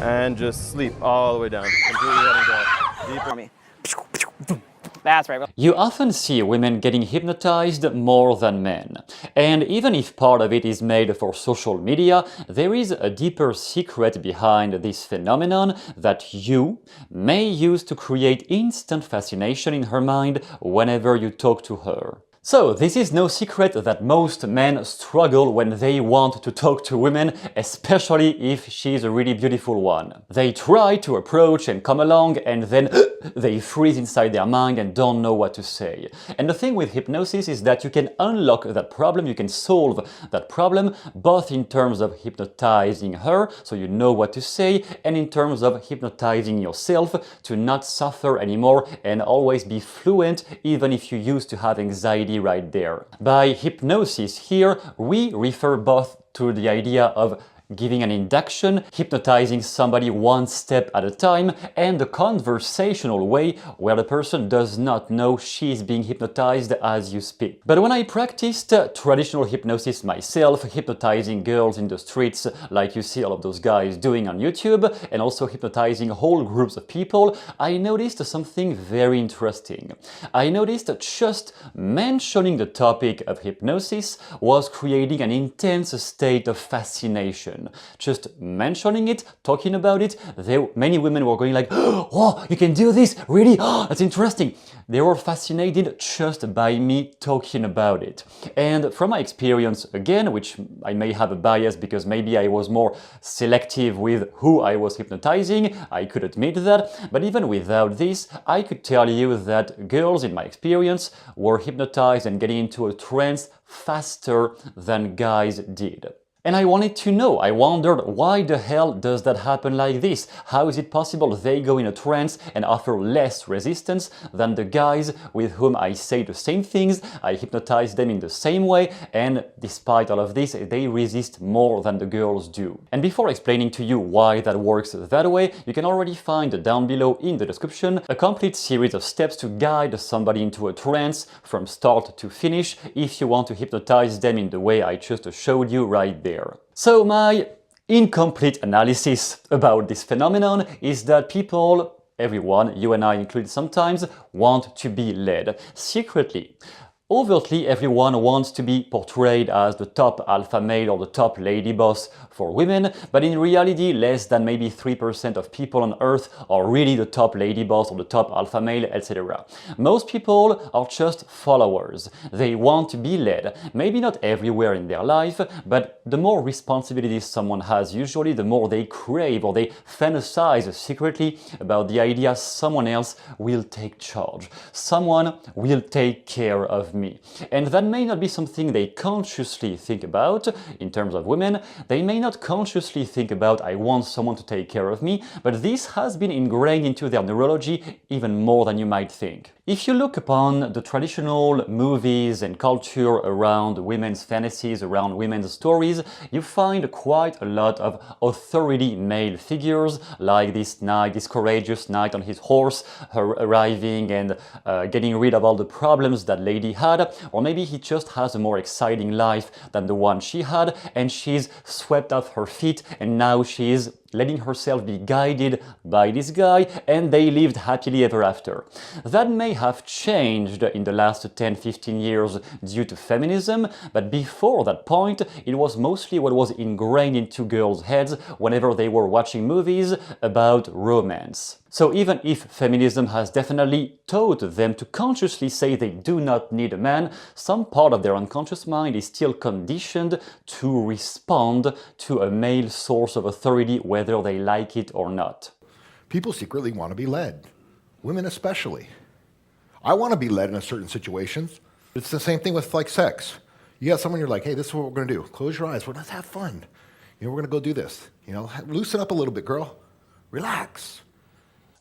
and just sleep all the way down. Completely letting go. Deeper. For me. That's right. You often see women getting hypnotized more than men. And even if part of it is made for social media, there is a deeper secret behind this phenomenon that you may use to create instant fascination in her mind whenever you talk to her. So, this is no secret that most men struggle when they want to talk to women, especially if she's a really beautiful one. They try to approach and come along, and then they freeze inside their mind and don't know what to say. And the thing with hypnosis is that you can unlock that problem, you can solve that problem, both in terms of hypnotizing her, so you know what to say, and in terms of hypnotizing yourself to not suffer anymore and always be fluent, even if you used to have anxiety right there. By hypnosis here, we refer both to the idea of giving an induction, hypnotizing somebody one step at a time, and the conversational way where the person does not know she's being hypnotized as you speak. But when I practiced traditional hypnosis myself, hypnotizing girls in the streets like you see all of those guys doing on YouTube, and also hypnotizing whole groups of people, I noticed something very interesting. I noticed that just mentioning the topic of hypnosis was creating an intense state of fascination. Just mentioning it, talking about it, many women were going like, "Oh, you can do this, really? Oh, that's interesting." They were fascinated just by me talking about it. And from my experience, again, which I may have a bias because maybe I was more selective with who I was hypnotizing, I could admit that, but even without this, I could tell you that girls, in my experience, were hypnotized and getting into a trance faster than guys did. And I wanted to know, I wondered, why the hell does that happen like this? How is it possible they go in a trance and offer less resistance than the guys with whom I say the same things, I hypnotize them in the same way, and despite all of this, they resist more than the girls do. And before explaining to you why that works that way, you can already find down below in the description a complete series of steps to guide somebody into a trance from start to finish if you want to hypnotize them in the way I just showed you right there. So my incomplete analysis about this phenomenon is that people, everyone, you and I included sometimes, want to be led secretly. Overtly, everyone wants to be portrayed as the top alpha male or the top lady boss for women, but in reality, less than maybe 3% of people on Earth are really the top lady boss or the top alpha male, etc. Most people are just followers. They want to be led, maybe not everywhere in their life, but the more responsibilities someone has usually, the more they crave or they fantasize secretly about the idea someone else will take charge. Someone will take care of me. And that may not be something they consciously think about in terms of women. They may not consciously think about, I want someone to take care of me, but this has been ingrained into their neurology even more than you might think. If you look upon the traditional movies and culture around women's fantasies, around women's stories, you find quite a lot of authority male figures, like this knight, this courageous knight on his horse, her arriving and getting rid of all the problems that lady had, or maybe he just has a more exciting life than the one she had, and she's swept off her feet, and now she's letting herself be guided by this guy, and they lived happily ever after. That may have changed in the last 10-15 years due to feminism, but before that point, it was mostly what was ingrained into girls' heads whenever they were watching movies about romance. So even if feminism has definitely taught them to consciously say they do not need a man, some part of their unconscious mind is still conditioned to respond to a male source of authority whether they like it or not. People secretly want to be led, women especially. I want to be led in certain situations. It's the same thing with like sex. You got someone you're like, hey, this is what we're going to do. Close your eyes. Let's have fun. We're going to go do this. Loosen up a little bit, girl. Relax.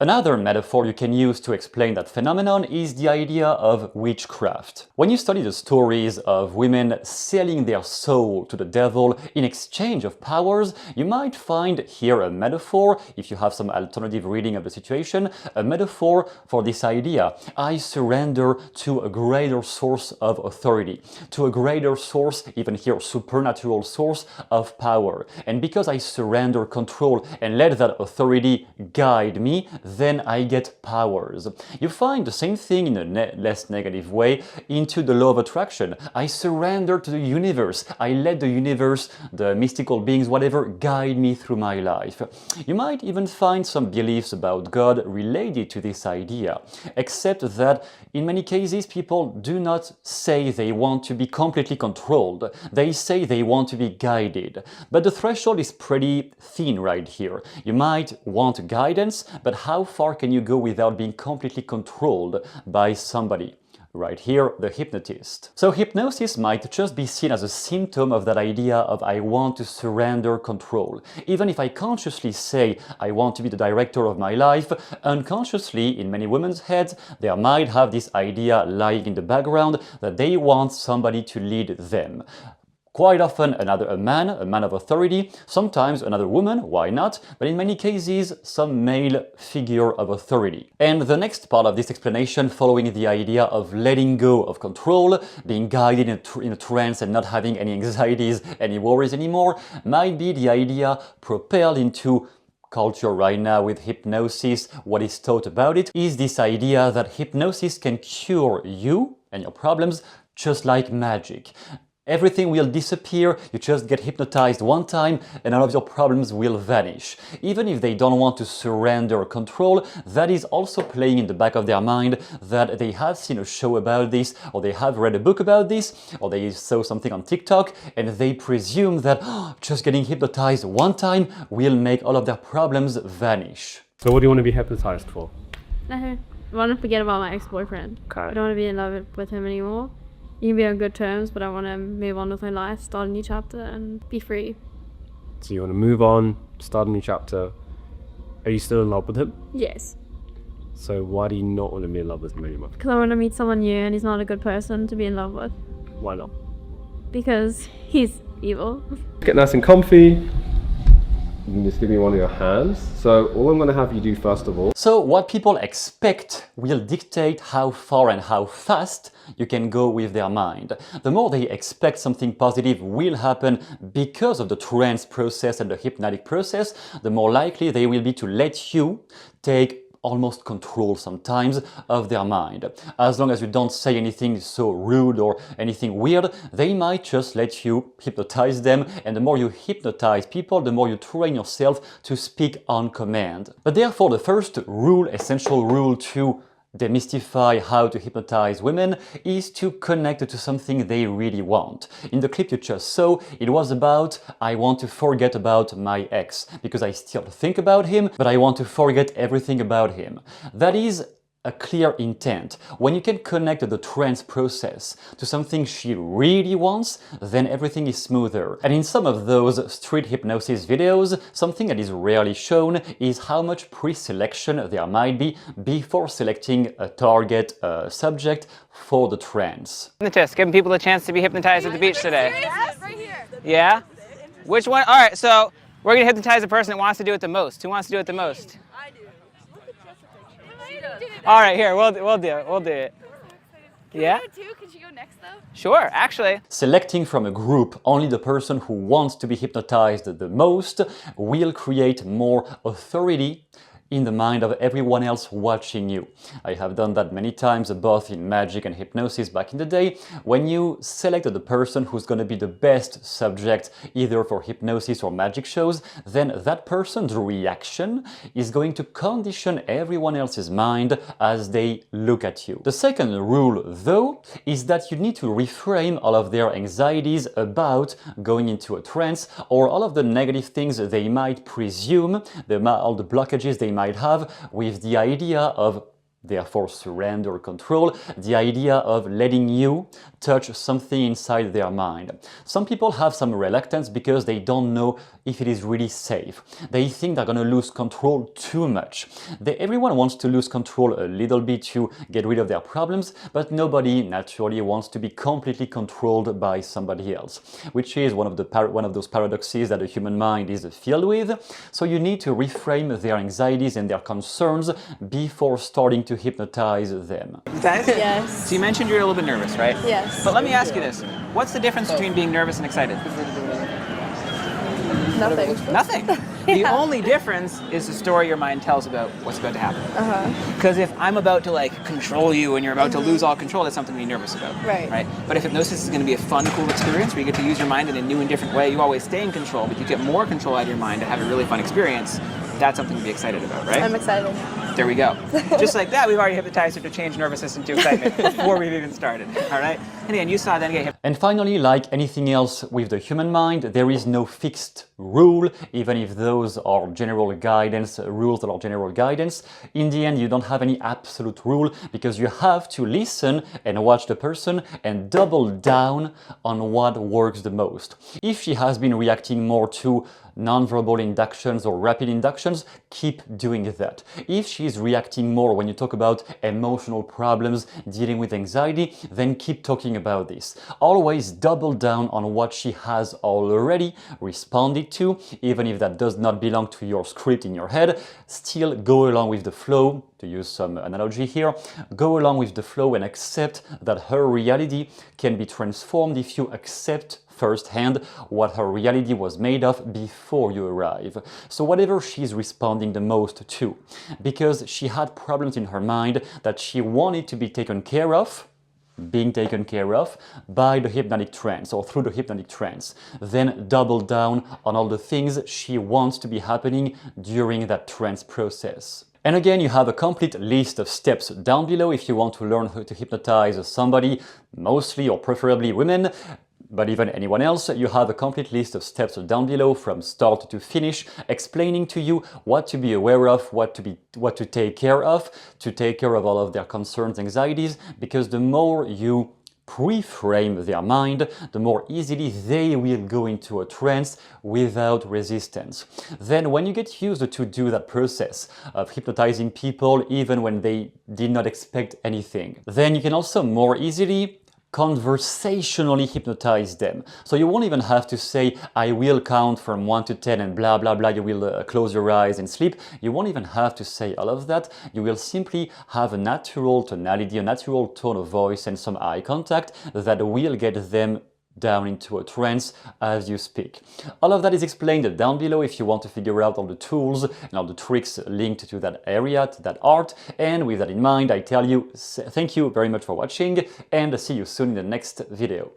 Another metaphor you can use to explain that phenomenon is the idea of witchcraft. When you study the stories of women selling their soul to the devil in exchange of powers, you might find here a metaphor, if you have some alternative reading of the situation, a metaphor for this idea. I surrender to a greater source of authority, to a greater source, even here supernatural source of power. And because I surrender control and let that authority guide me, then I get powers. You find the same thing in a less negative way into the law of attraction. I surrender to the universe. I let the universe, the mystical beings, whatever, guide me through my life. You might even find some beliefs about God related to this idea, except that in many cases people do not say they want to be completely controlled. They say they want to be guided. But the threshold is pretty thin right here. You might want guidance, but how far can you go without being completely controlled by somebody? Right here, the hypnotist. So hypnosis might just be seen as a symptom of that idea of I want to surrender control. Even if I consciously say I want to be the director of my life, unconsciously in many women's heads, they might have this idea lying in the background that they want somebody to lead them. Quite often a man of authority, sometimes another woman, why not? But in many cases, some male figure of authority. And the next part of this explanation, following the idea of letting go of control, being guided in a trance and not having any anxieties, any worries anymore, might be the idea propelled into culture right now with hypnosis. What is taught about it is this idea that hypnosis can cure you and your problems just like magic. Everything will disappear, you just get hypnotized one time and all of your problems will vanish. Even if they don't want to surrender control, that is also playing in the back of their mind that they have seen a show about this, or they have read a book about this, or they saw something on TikTok, and they presume that just getting hypnotized one time will make all of their problems vanish. So what do you want to be hypnotized for? I want to forget about my ex-boyfriend. Okay. I don't want to be in love with him anymore. You can be on good terms, but I want to move on with my life, start a new chapter, and be free. So you want to move on, start a new chapter. Are you still in love with him? Yes. So why do you not want to be in love with him anymore? Because I want to meet someone new, and he's not a good person to be in love with. Why not? Because he's evil. Get nice and comfy. You can just give me one of your hands. So all I'm going to have you do first of all. So what people expect will dictate how far and how fast you can go with their mind. The more they expect something positive will happen because of the trance process and the hypnotic process, the more likely they will be to let you take almost control sometimes of their mind. As long as you don't say anything so rude or anything weird, they might just let you hypnotize them, and the more you hypnotize people, the more you train yourself to speak on command. But therefore, the first rule, essential rule to demystify how to hypnotize women is to connect to something they really want. In the clip you just saw, it was about I want to forget about my ex because I still think about him, but I want to forget everything about him. That is a clear intent. When you can connect the trance process to something she really wants, then everything is smoother. And in some of those street hypnosis videos, something that is rarely shown is how much pre-selection there might be before selecting a target subject for the trance. Hypnotist, giving people a chance to be hypnotized at the beach today. Yes, right here. Yeah? Which one? All right, so we're going to hypnotize the person that wants to do it the most. Who wants to do it the most? I do. All right, here, we'll do it. We'll do it. Yeah? Can we do it too? Can she go next though? Sure, actually. Selecting from a group only the person who wants to be hypnotized the most will create more authority in the mind of everyone else watching you. I have done that many times, both in magic and hypnosis back in the day. When you select the person who's going to be the best subject either for hypnosis or magic shows, then that person's reaction is going to condition everyone else's mind as they look at you. The second rule, though, is that you need to reframe all of their anxieties about going into a trance, or all of the negative things they might presume, all the blockages they might have with the idea of therefore surrender, control, the idea of letting you touch something inside their mind. Some people have some reluctance because they don't know if it is really safe. They think they're going to lose control too much. Everyone wants to lose control a little bit to get rid of their problems, but nobody naturally wants to be completely controlled by somebody else, which is one of those paradoxes that the human mind is filled with. So you need to reframe their anxieties and their concerns before starting to hypnotize them. Guys? Yes. So you mentioned you're a little bit nervous, right? Yes. But let me ask you this. What's the difference between being nervous and excited? Nothing. Nothing. The only difference is the story your mind tells about what's about to happen. Because if I'm about to like control you and you're about to lose all control, that's something to be nervous about. Right. But if hypnosis is going to be a fun, cool experience where you get to use your mind in a new and different way, you always stay in control, but you get more control out of your mind to have a really fun experience, that's something to be excited about, right? I'm excited. There we go. Just like that, we've already hypnotized her to change nervous system to excitement before we've even started. All right? And again, you saw then get And finally, like anything else with the human mind, there is no fixed rule, even if those are general guidance, rules that are general guidance. In the end, you don't have any absolute rule because you have to listen and watch the person and double down on what works the most. If she has been reacting more to non-verbal inductions or rapid inductions, keep doing that. If she's reacting more when you talk about emotional problems, dealing with anxiety, then keep talking about this. Always double down on what she has already responded to, even if that does not belong to your script in your head. Still go along with the flow, to use some analogy here. Go along with the flow and accept that her reality can be transformed if you accept firsthand what her reality was made of before you arrive. So whatever she's responding the most to, because she had problems in her mind that she wanted to be taken care of, being taken care of by the hypnotic trance or through the hypnotic trance, then double down on all the things she wants to be happening during that trance process. And again, you have a complete list of steps down below if you want to learn how to hypnotize somebody, mostly or preferably women, but even anyone else. You have a complete list of steps down below from start to finish, explaining to you what to be aware of, what to take care of all of their concerns, anxieties, because the more you pre-frame their mind, the more easily they will go into a trance without resistance. Then when you get used to do that process of hypnotizing people even when they did not expect anything, then you can also more easily conversationally hypnotize them. So you won't even have to say, I will count from 1 to 10 and blah, blah, blah, you will close your eyes and sleep. You won't even have to say all of that. You will simply have a natural tonality, a natural tone of voice and some eye contact that will get them down into a trance as you speak. All of that is explained down below if you want to figure out all the tools and all the tricks linked to that area, to that art. And with that in mind, I tell you, thank you very much for watching and see you soon in the next video.